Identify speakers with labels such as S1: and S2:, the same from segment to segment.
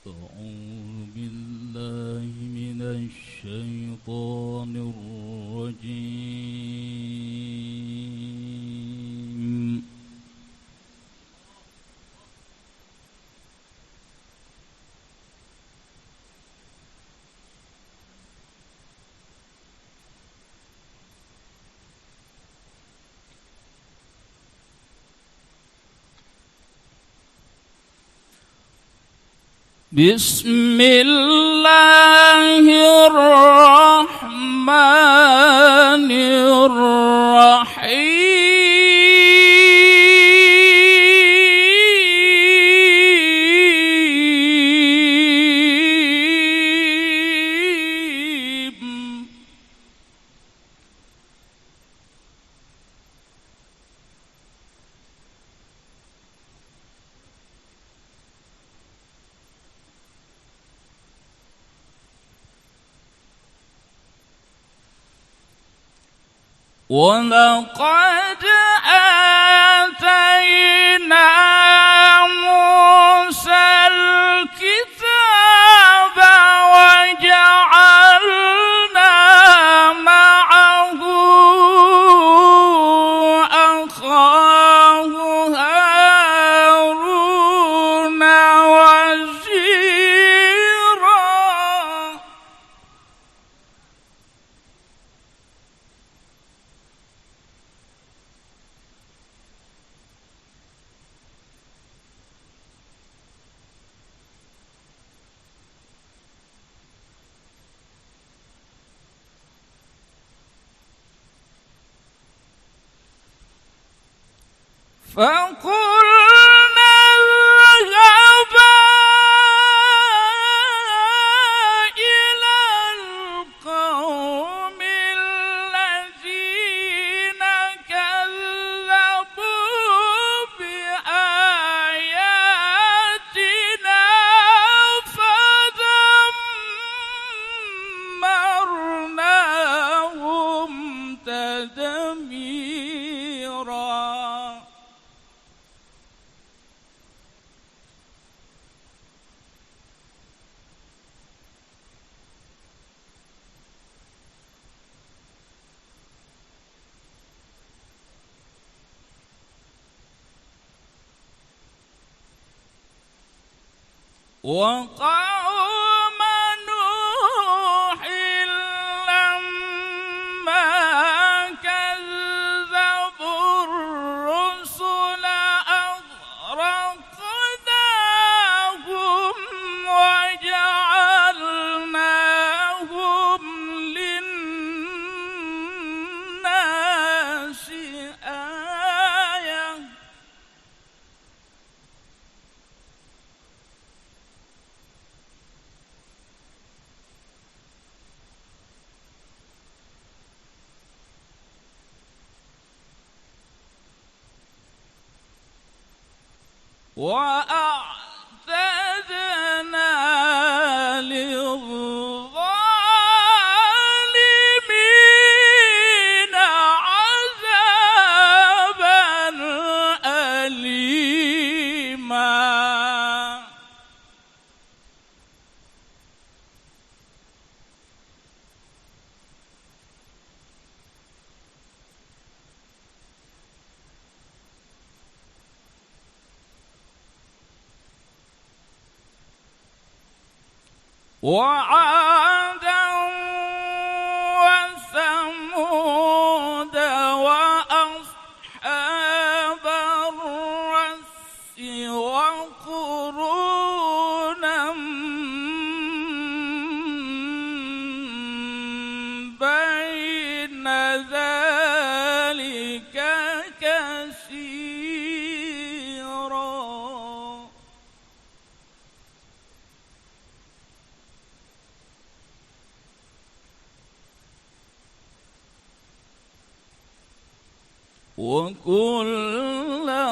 S1: أعوذ بالله من الشيطان الرجيم. بسم الله الرحمن الرحيم. ولقد آتينا موسى الكتاب وجعلنا معه أخاه هارون وزيرا. فقلنا اذهبا إلى القوم الذين كذبوا بآياتنا فدمرناهم تدميرا. وقوم نوح لما كذبوا الرسل أغرقناهم وجعلناهم للناس آية. وأعتدنا للظالمين عذابا أليما. وعادا وثمود وأصحاب الرس وقرونا بين ذلك كثيرا. وكلا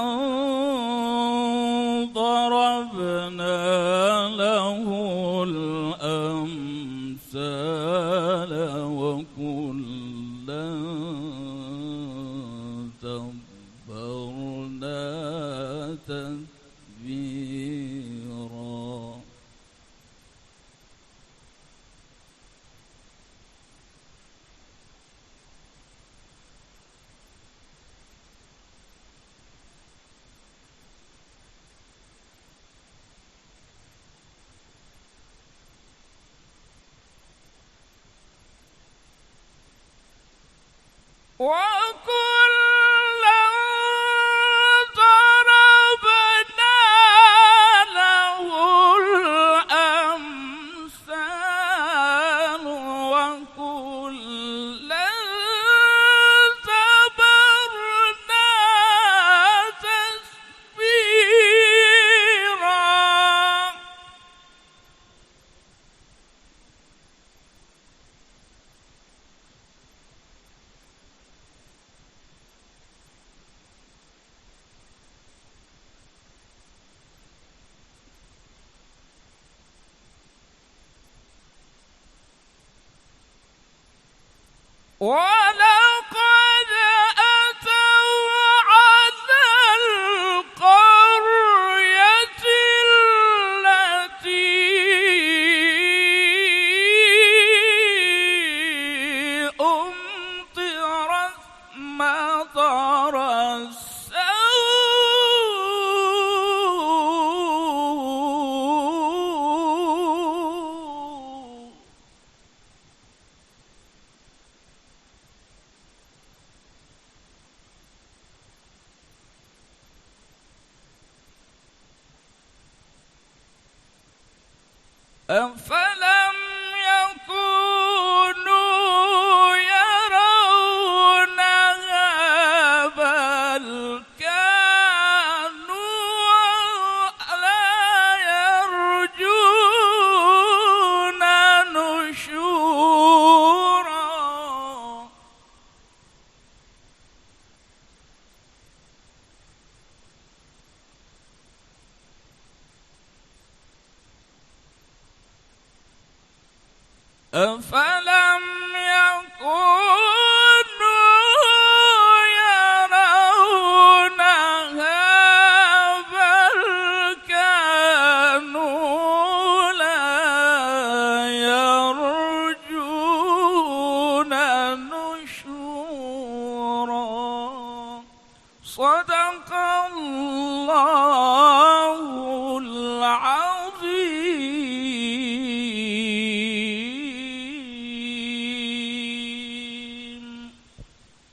S1: ضربنا له الأمثال وكلا تبرنا تتبيرا. وكلا ضربنا له الأمثال وكلا تبرنا تتبيرا. ولقد أتوا على القرية التي أمطرت مطر السوء. أفلم يكونوا يرونها بل كانوا لا يرجون نشورا. أفلم يكونوا يرونها بل كانوا لا يرجون نشورا. صدق الله